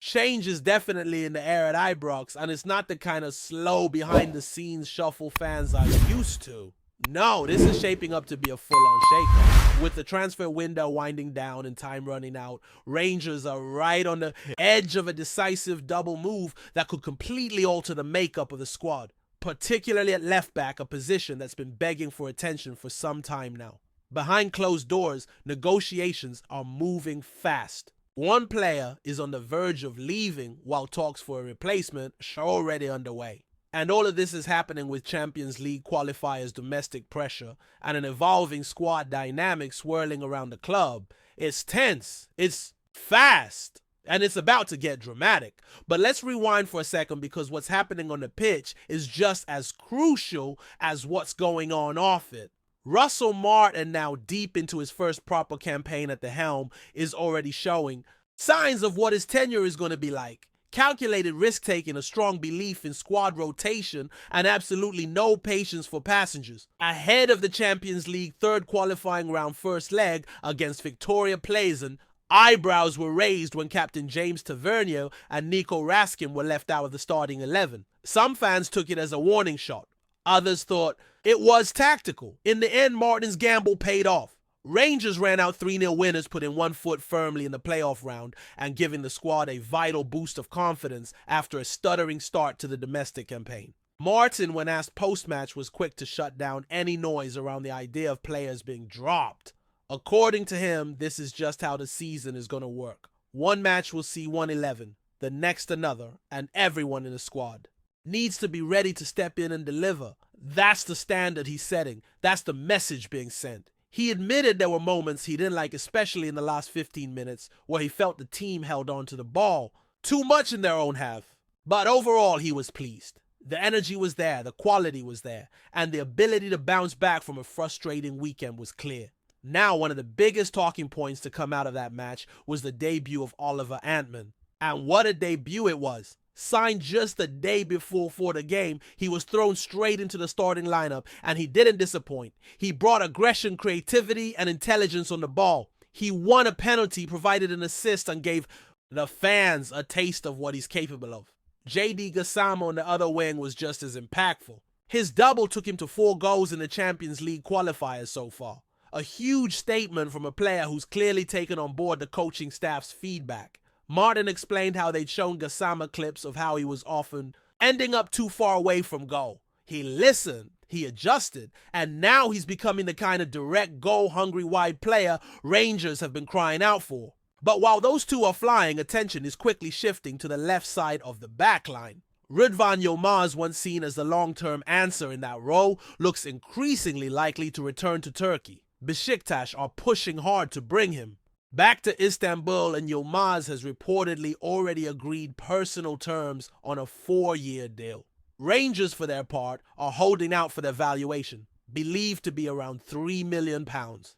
Change is definitely in the air at Ibrox, and it's not the kind of slow behind-the-scenes shuffle fans are used to. No, this is shaping up to be a full-on shakeup. With the transfer window winding down and time running out, Rangers are right on the edge of a decisive double move that could completely alter the makeup of the squad, particularly at left back, a position that's been begging for attention for some time now. Behind closed doors, negotiations are moving fast. One player is on the verge of leaving while talks for a replacement are already underway. And all of this is happening with Champions League qualifiers' domestic pressure and an evolving squad dynamic swirling around the club. It's tense, it's fast, and it's about to get dramatic. But let's rewind for a second, because what's happening on the pitch is just as crucial as what's going on off it. Russell Martin, now deep into his first proper campaign at the helm, is already showing signs of what his tenure is going to be like. Calculated risk-taking, a strong belief in squad rotation, and absolutely no patience for passengers. Ahead of the Champions League third qualifying round first leg against Victoria Plzen, eyebrows were raised when Captain James Tavernier and Nico Raskin were left out of the starting 11. Some fans took it as a warning shot. Others thought it was tactical. In the end, Martin's gamble paid off. Rangers ran out 3-0 winners, putting one foot firmly in the playoff round and giving the squad a vital boost of confidence after a stuttering start to the domestic campaign. Martin, when asked post-match, was quick to shut down any noise around the idea of players being dropped. According to him, this is just how the season is going to work. One match will see one 11, the next another, and everyone in the squad needs to be ready to step in and deliver. That's the standard he's setting. That's the message being sent. He admitted there were moments he didn't like, especially in the last 15 minutes, where he felt the team held on to the ball too much in their own half. But overall, he was pleased. The energy was there, the quality was there, and the ability to bounce back from a frustrating weekend was clear. Now, one of the biggest talking points to come out of that match was the debut of Oliver Antman. And what a debut it was. Signed just the day before for the game, he was thrown straight into the starting lineup, and he didn't disappoint. He brought aggression, creativity, and intelligence on the ball. He won a penalty, provided an assist, and gave the fans a taste of what he's capable of. JD Gassama on the other wing was just as impactful. His double took him to 4 goals in the Champions League qualifiers so far. A huge statement from a player who's clearly taken on board the coaching staff's feedback. Martin explained how they'd shown Gassama clips of how he was often ending up too far away from goal. He listened, he adjusted, and now he's becoming the kind of direct goal-hungry wide player Rangers have been crying out for. But while those two are flying, attention is quickly shifting to the left side of the backline. Rıdvan Yılmaz, once seen as the long-term answer in that role, looks increasingly likely to return to Turkey. Beşiktaş are pushing hard to bring him back to Istanbul, and Yılmaz has reportedly already agreed personal terms on a 4-year deal. Rangers, for their part, are holding out for their valuation, believed to be around £3 million.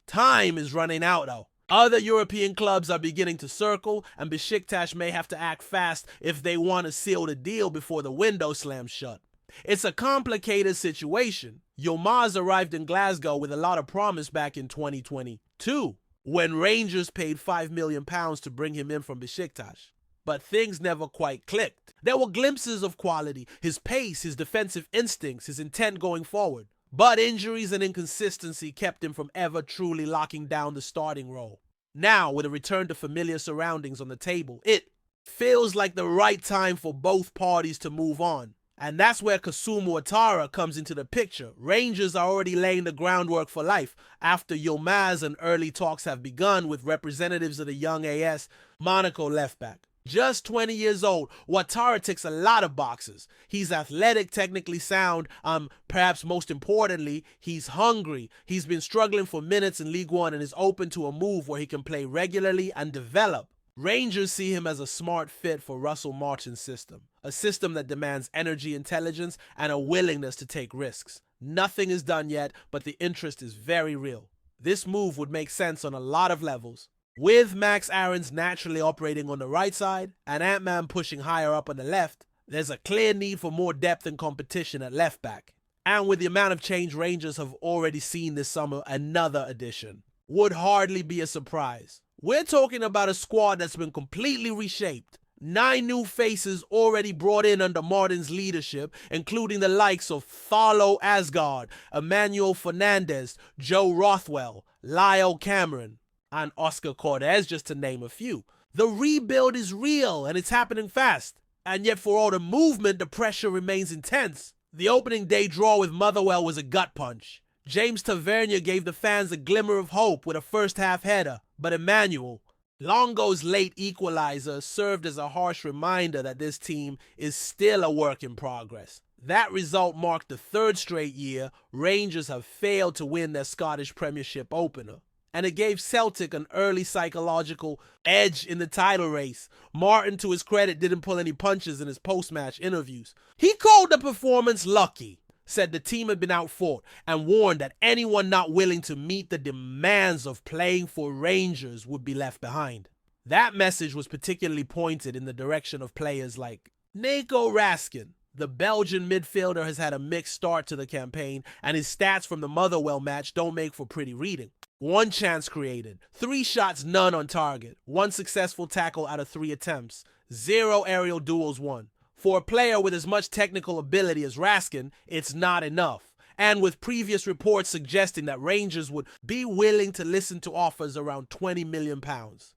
Time is running out though. Other European clubs are beginning to circle, and Beşiktaş may have to act fast if they want to seal the deal before the window slams shut. It's a complicated situation. Yılmaz arrived in Glasgow with a lot of promise back in 2022. When Rangers paid £5 million to bring him in from Beşiktaş. But things never quite clicked. There were glimpses of quality, his pace, his defensive instincts, his intent going forward. But injuries and inconsistency kept him from ever truly locking down the starting role. Now, with a return to familiar surroundings on the table, it feels like the right time for both parties to move on. And that's where Kasumu Ouattara comes into the picture. Rangers are already laying the groundwork for life after Yılmaz, and early talks have begun with representatives of the young AS Monaco left back. Just 20 years old, Ouattara ticks a lot of boxes. He's athletic, technically sound, perhaps most importantly, he's hungry. He's been struggling for minutes in League One and is open to a move where he can play regularly and develop. Rangers see him as a smart fit for Russell Martin's system, a system that demands energy, intelligence, and a willingness to take risks. Nothing is done yet, but the interest is very real. This move would make sense on a lot of levels. With Max Aarons naturally operating on the right side and Antman pushing higher up on the left, there's a clear need for more depth and competition at left back. And with the amount of change Rangers have already seen this summer, another addition would hardly be a surprise. We're talking about a squad that's been completely reshaped. 9 new faces already brought in under Martin's leadership, including the likes of Thalo Asgard, Emmanuel Fernandez, Joe Rothwell, Lyle Cameron, and Oscar Cortez, just to name a few. The rebuild is real and it's happening fast. And yet for all the movement, the pressure remains intense. The opening day draw with Motherwell was a gut punch. James Tavernier gave the fans a glimmer of hope with a first half header, but Emmanuel, Longo's late equalizer, served as a harsh reminder that this team is still a work in progress. That result marked the 3rd straight year Rangers have failed to win their Scottish Premiership opener. And it gave Celtic an early psychological edge in the title race. Martin, to his credit, didn't pull any punches in his post-match interviews. He called the performance lucky, said the team had been outfought, and warned that anyone not willing to meet the demands of playing for Rangers would be left behind. That message was particularly pointed in the direction of players like Nico Raskin. The Belgian midfielder has had a mixed start to the campaign, and his stats from the Motherwell match don't make for pretty reading. 1 chance created, 3 shots, none on target, 1 successful tackle out of 3 attempts, 0 aerial duels won. For a player with as much technical ability as Raskin, it's not enough. And with previous reports suggesting that Rangers would be willing to listen to offers around £20 million.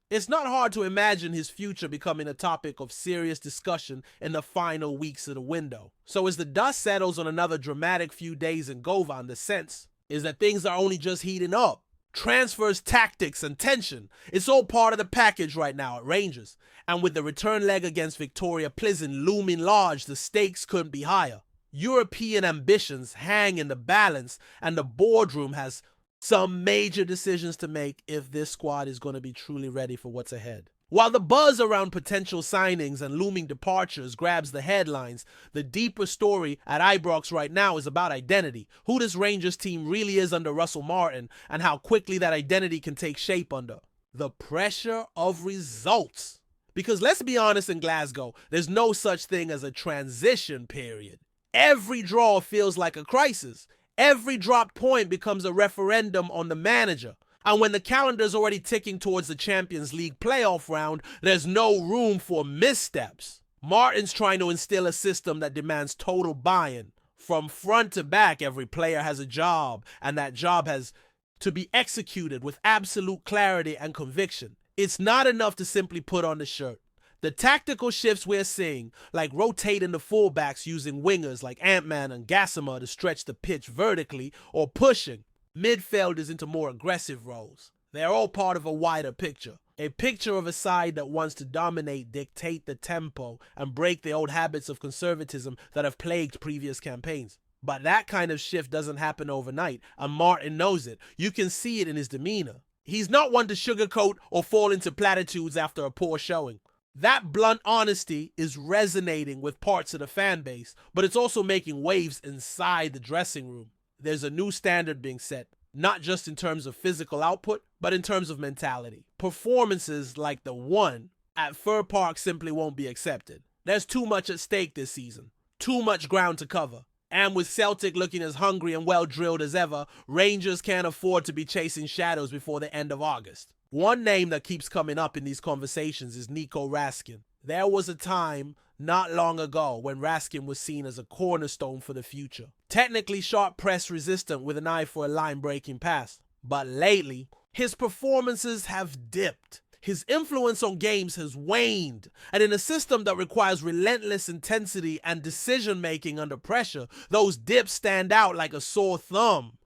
It's not hard to imagine his future becoming a topic of serious discussion in the final weeks of the window. So as the dust settles on another dramatic few days in Govan, the sense is that things are only just heating up. Transfers, tactics, and tension. It's all part of the package right now at Rangers. And with the return leg against Victoria Pleasant looming large, the stakes couldn't be higher. European ambitions hang in the balance, and the boardroom has some major decisions to make if this squad is going to be truly ready for what's ahead. While the buzz around potential signings and looming departures grabs the headlines, the deeper story at Ibrox right now is about identity, who this Rangers team really is under Russell Martin, and how quickly that identity can take shape under the pressure of results. Because let's be honest, in Glasgow, there's no such thing as a transition period. Every draw feels like a crisis. Every dropped point becomes a referendum on the manager. And when the calendar's already ticking towards the Champions League playoff round, there's no room for missteps. Martin's trying to instill a system that demands total buy-in. From front to back, every player has a job, and that job has to be executed with absolute clarity and conviction. It's not enough to simply put on the shirt. The tactical shifts we're seeing, like rotating the fullbacks using wingers like Ant-Man and Gassama to stretch the pitch vertically, or pushing midfielders into more aggressive roles. They're all part of a wider picture. A picture of a side that wants to dominate, dictate the tempo, and break the old habits of conservatism that have plagued previous campaigns. But that kind of shift doesn't happen overnight, and Martin knows it. You can see it in his demeanor. He's not one to sugarcoat or fall into platitudes after a poor showing. That blunt honesty is resonating with parts of the fan base, but it's also making waves inside the dressing room. There's a new standard being set, not just in terms of physical output, but in terms of mentality. Performances like the one at Fir Park simply won't be accepted. There's too much at stake this season, too much ground to cover. And with Celtic looking as hungry and well-drilled as ever, Rangers can't afford to be chasing shadows before the end of August. One name that keeps coming up in these conversations is Nico Raskin. There was a time not long ago when Raskin was seen as a cornerstone for the future. Technically sharp press resistant with an eye for a line-breaking pass. But lately, his performances have dipped. His influence on games has waned. And in a system that requires relentless intensity and decision-making under pressure, those dips stand out like a sore thumb.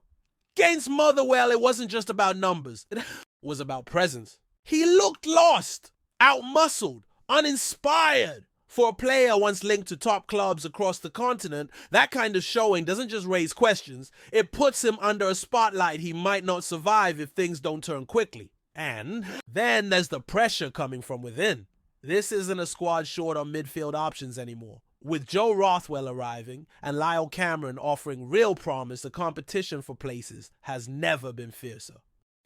Against Motherwell, it wasn't just about numbers. It was about presence. He looked lost, out-muscled, uninspired. For a player once linked to top clubs across the continent, that kind of showing doesn't just raise questions, it puts him under a spotlight he might not survive if things don't turn quickly. And then there's the pressure coming from within. This isn't a squad short on midfield options anymore. With Joe Rothwell arriving and Lyle Cameron offering real promise, the competition for places has never been fiercer.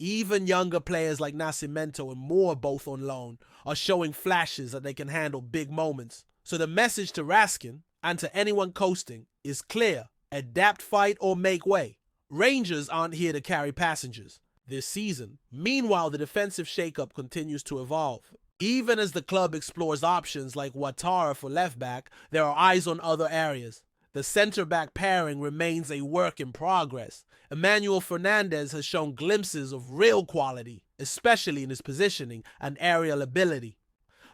Even younger players like Nascimento and Moore, both on loan, are showing flashes that they can handle big moments. So the message to Raskin and to anyone coasting is clear: adapt, fight, or make way. Rangers aren't here to carry passengers this season. Meanwhile, the defensive shakeup continues to evolve. Even as the club explores options like Ouattara for left back, there are eyes on other areas. The centre-back pairing remains a work in progress. Emmanuel Fernandez has shown glimpses of real quality, especially in his positioning and aerial ability.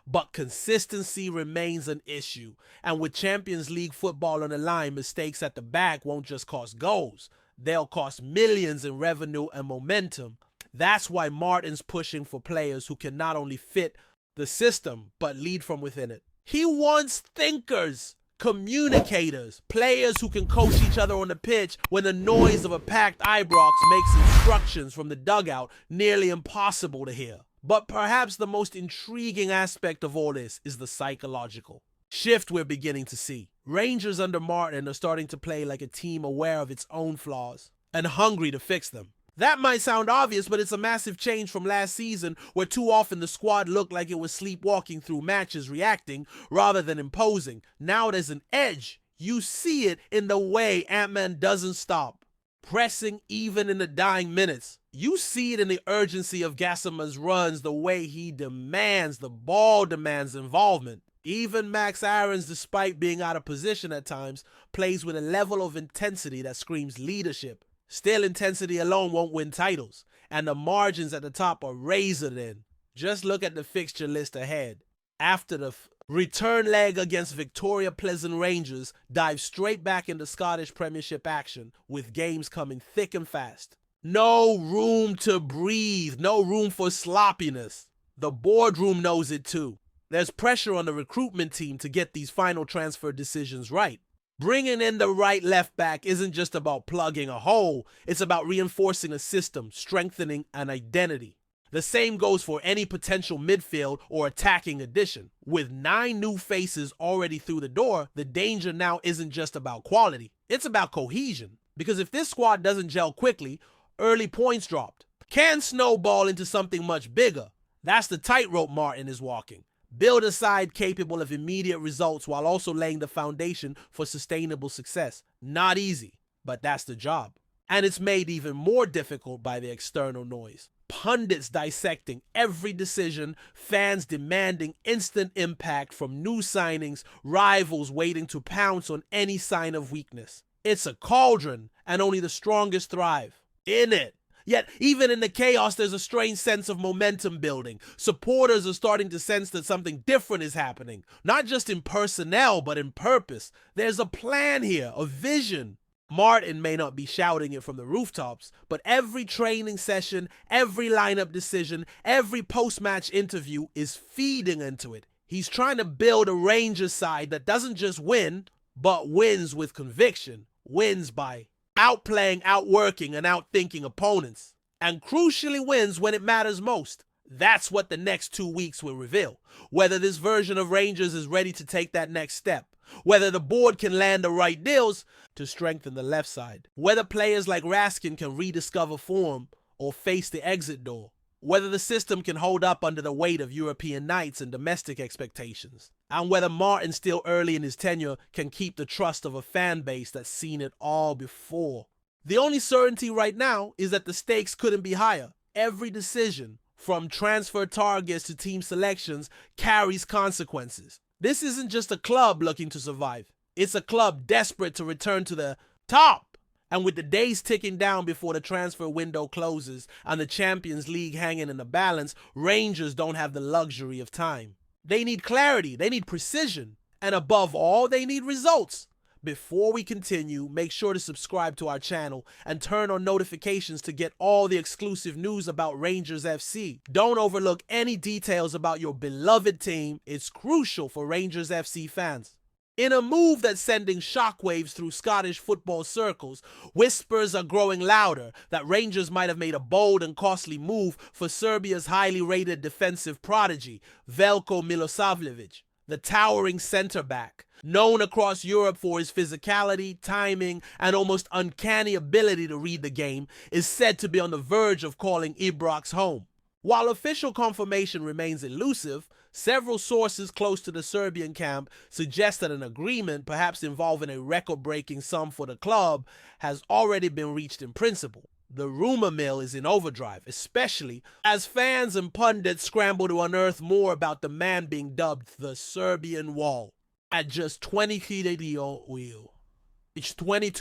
But consistency remains an issue, and with Champions League football on the line, mistakes at the back won't just cost goals, they'll cost millions in revenue and momentum. That's why Martin's pushing for players who can not only fit the system, but lead from within it. He wants thinkers, communicators, players who can coach each other on the pitch when the noise of a packed Ibrox makes instructions from the dugout nearly impossible to hear. But perhaps the most intriguing aspect of all this is the psychological shift we're beginning to see. Rangers under Martin are starting to play like a team aware of its own flaws and hungry to fix them. That might sound obvious, but it's a massive change from last season where too often the squad looked like it was sleepwalking through matches, reacting rather than imposing. Now there's an edge. You see it in the way Ant-Man doesn't stop, pressing even in the dying minutes. You see it in the urgency of Gassama's runs, the way he demands, the ball demands involvement. Even Max Aarons, despite being out of position at times, plays with a level of intensity that screams leadership. Still, intensity alone won't win titles, and the margins at the top are razor thin. Just look at the fixture list ahead. After the return leg against Victoria Pleasant Rangers, dive straight back into Scottish Premiership action, with games coming thick and fast. No room to breathe, no room for sloppiness. The boardroom knows it too. There's pressure on the recruitment team to get these final transfer decisions right. Bringing in the right left back isn't just about plugging a hole, it's about reinforcing a system, strengthening an identity. The same goes for any potential midfield or attacking addition. With 9 new faces already through the door, the danger now isn't just about quality, it's about cohesion. Because if this squad doesn't gel quickly, early points dropped can snowball into something much bigger. That's the tightrope Martin is walking. Build a side capable of immediate results while also laying the foundation for sustainable success. Not easy, but that's the job. And it's made even more difficult by the external noise. Pundits dissecting every decision, fans demanding instant impact from new signings, rivals waiting to pounce on any sign of weakness. It's a cauldron, and only the strongest thrive in it. Yet, even in the chaos, there's a strange sense of momentum building. Supporters are starting to sense that something different is happening. Not just in personnel, but in purpose. There's a plan here, a vision. Martin may not be shouting it from the rooftops, but every training session, every lineup decision, every post-match interview is feeding into it. He's trying to build a Rangers side that doesn't just win, but wins with conviction. Wins by outplaying, outworking, and outthinking opponents. And crucially wins when it matters most. That's what the next 2 weeks will reveal. Whether this version of Rangers is ready to take that next step. Whether the board can land the right deals to strengthen the left side. Whether players like Raskin can rediscover form or face the exit door. Whether the system can hold up under the weight of European nights and domestic expectations. And whether Martin, still early in his tenure, can keep the trust of a fan base that's seen it all before. The only certainty right now is that the stakes couldn't be higher. Every decision, from transfer targets to team selections, carries consequences. This isn't just a club looking to survive. It's a club desperate to return to the top. And with the days ticking down before the transfer window closes and the Champions League hanging in the balance, Rangers don't have the luxury of time. They need clarity, they need precision, and above all, they need results. Before we continue, make sure to subscribe to our channel and turn on notifications to get all the exclusive news about Rangers FC. Don't overlook any details about your beloved team. It's crucial for Rangers FC fans. In a move that's sending shockwaves through Scottish football circles, whispers are growing louder that Rangers might have made a bold and costly move for Serbia's highly rated defensive prodigy, VELJKO MILOSAVLJEVIC, the towering centre-back. Known across Europe for his physicality, timing, and almost uncanny ability to read the game, is said to be on the verge of calling Ibrox home. While official confirmation remains elusive, several sources close to the Serbian camp suggest that an agreement, perhaps involving a record-breaking sum for the club, has already been reached in principle. The rumor mill is in overdrive, especially as fans and pundits scramble to unearth more about the man being dubbed the Serbian Wall. At just 22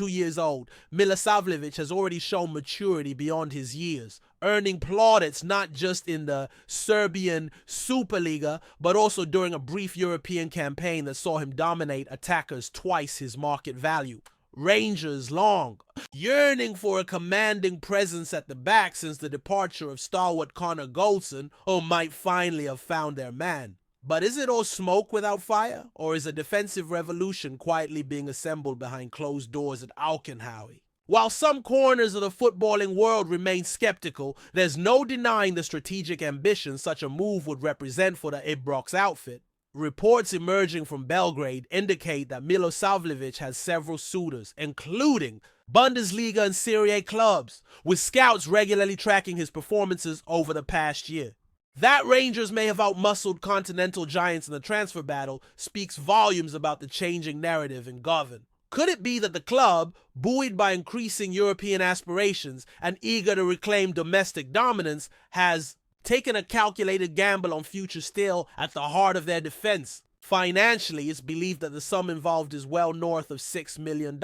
years old, Milosavljevic has already shown maturity beyond his years, earning plaudits not just in the Serbian Superliga, but also during a brief European campaign that saw him dominate attackers twice his market value. Rangers long, yearning for a commanding presence at the back since the departure of stalwart Connor Goldson, who might finally have found their man. But is it all smoke without fire, or is a defensive revolution quietly being assembled behind closed doors at Auchenhowie? While some corners of the footballing world remain skeptical, there's no denying the strategic ambition such a move would represent for the Ibrox outfit. Reports emerging from Belgrade indicate that Milosavljevic has several suitors, including Bundesliga and Serie A clubs, with scouts regularly tracking his performances over the past year. That Rangers may have outmuscled continental giants in the transfer battle speaks volumes about the changing narrative in Govan. Could it be that the club, buoyed by increasing European aspirations and eager to reclaim domestic dominance, has taken a calculated gamble on future steel at the heart of their defense? Financially, it's believed that the sum involved is well north of $6 million,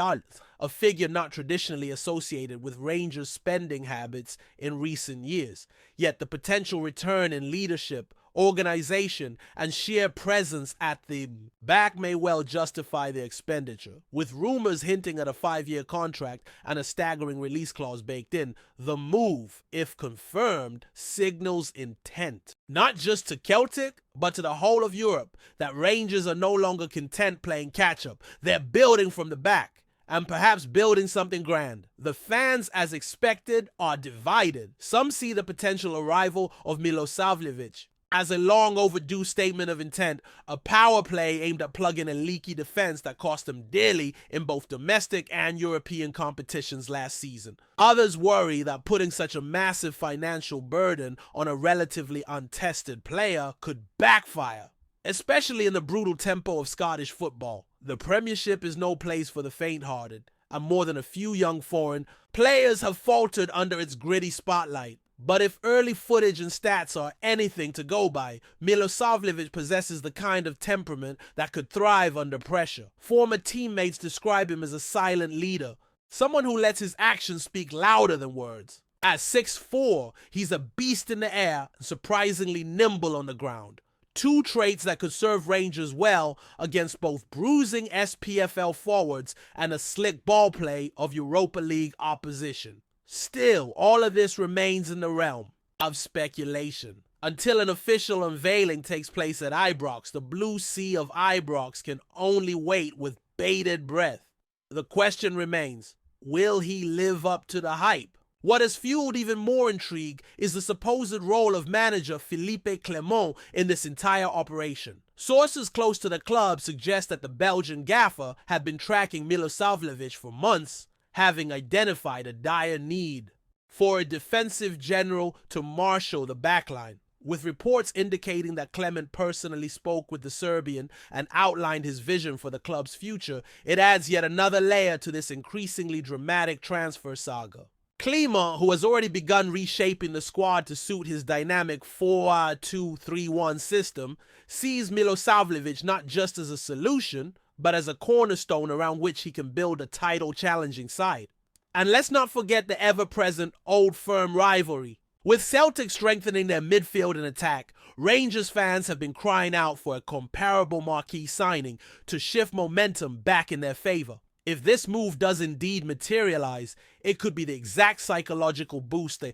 a figure not traditionally associated with Rangers' spending habits in recent years. Yet the potential return in leadership, organization, and sheer presence at the back may well justify the expenditure. With rumors hinting at a 5-year contract and a staggering release clause baked in, the move, if confirmed, signals intent. Not just to Celtic, but to the whole of Europe, that Rangers are no longer content playing catch-up. They're building from the back, and perhaps building something grand. The fans, as expected, are divided. Some see the potential arrival of Milosavljevic as a long overdue statement of intent, a power play aimed at plugging a leaky defense that cost them dearly in both domestic and European competitions last season. Others worry that putting such a massive financial burden on a relatively untested player could backfire, especially in the brutal tempo of Scottish football. The Premiership is no place for the faint-hearted, and more than a few young foreign players have faltered under its gritty spotlight. But if early footage and stats are anything to go by, Milosavljevic possesses the kind of temperament that could thrive under pressure. Former teammates describe him as a silent leader, someone who lets his actions speak louder than words. At 6'4", he's a beast in the air and surprisingly nimble on the ground. Two traits that could serve Rangers well against both bruising SPFL forwards and a slick ball play of Europa League opposition. Still, all of this remains in the realm of speculation. Until an official unveiling takes place at Ibrox, the blue sea of Ibrox can only wait with bated breath. The question remains, will he live up to the hype? What has fueled even more intrigue is the supposed role of manager Philippe Clement in this entire operation. Sources close to the club suggest that the Belgian gaffer had been tracking Milosavljevic for months, having identified a dire need for a defensive general to marshal the backline. With reports indicating that Clement personally spoke with the Serbian and outlined his vision for the club's future, it adds yet another layer to this increasingly dramatic transfer saga. Klima, who has already begun reshaping the squad to suit his dynamic 4-2-3-1 system, sees Milosavljevic not just as a solution, but as a cornerstone around which he can build a title-challenging side. And let's not forget the ever-present Old Firm rivalry. With Celtic strengthening their midfield and attack, Rangers fans have been crying out for a comparable marquee signing to shift momentum back in their favor. If this move does indeed materialize, it could be the exact psychological boost they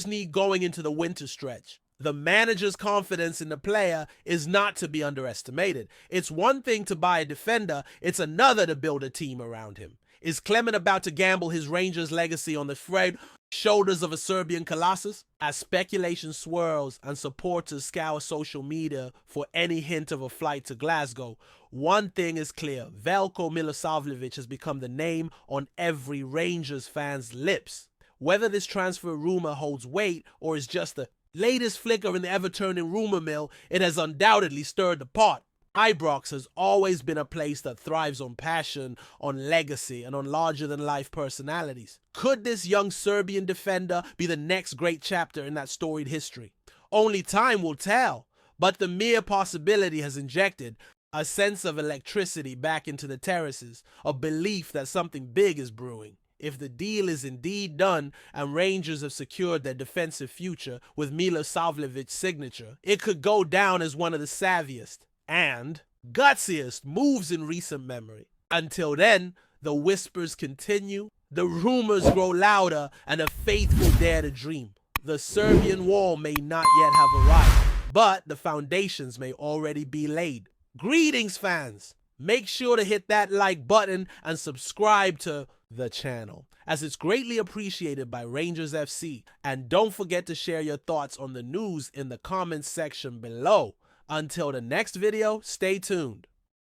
need going into the winter stretch. The manager's confidence in the player is not to be underestimated. It's one thing to buy a defender, it's another to build a team around him. Is Clement about to gamble his Rangers legacy on the frayed shoulders of a Serbian colossus? As speculation swirls and supporters scour social media for any hint of a flight to Glasgow, one thing is clear: VELJKO Milosavljevic has become the name on every Rangers fan's lips. Whether this transfer rumor holds weight or is just the latest flicker in the ever-turning rumor mill, it has undoubtedly stirred the pot. Ibrox has always been a place that thrives on passion, on legacy, and on larger-than-life personalities. Could this young Serbian defender be the next great chapter in that storied history? Only time will tell, but the mere possibility has injected a sense of electricity back into the terraces, a belief that something big is brewing. If the deal is indeed done and Rangers have secured their defensive future with MILOSAVLJEVIC's signature, it could go down as one of the savviest and gutsiest moves in recent memory. Until then, the whispers continue, the rumors grow louder, and the faithful dare to dream. The Serbian wall may not yet have arrived, but the foundations may already be laid. Greetings, fans! Make sure to hit that like button and subscribe to the channel, as it's greatly appreciated by Rangers FC. And don't forget to share your thoughts on the news in the comments section below. Until the next video, stay tuned.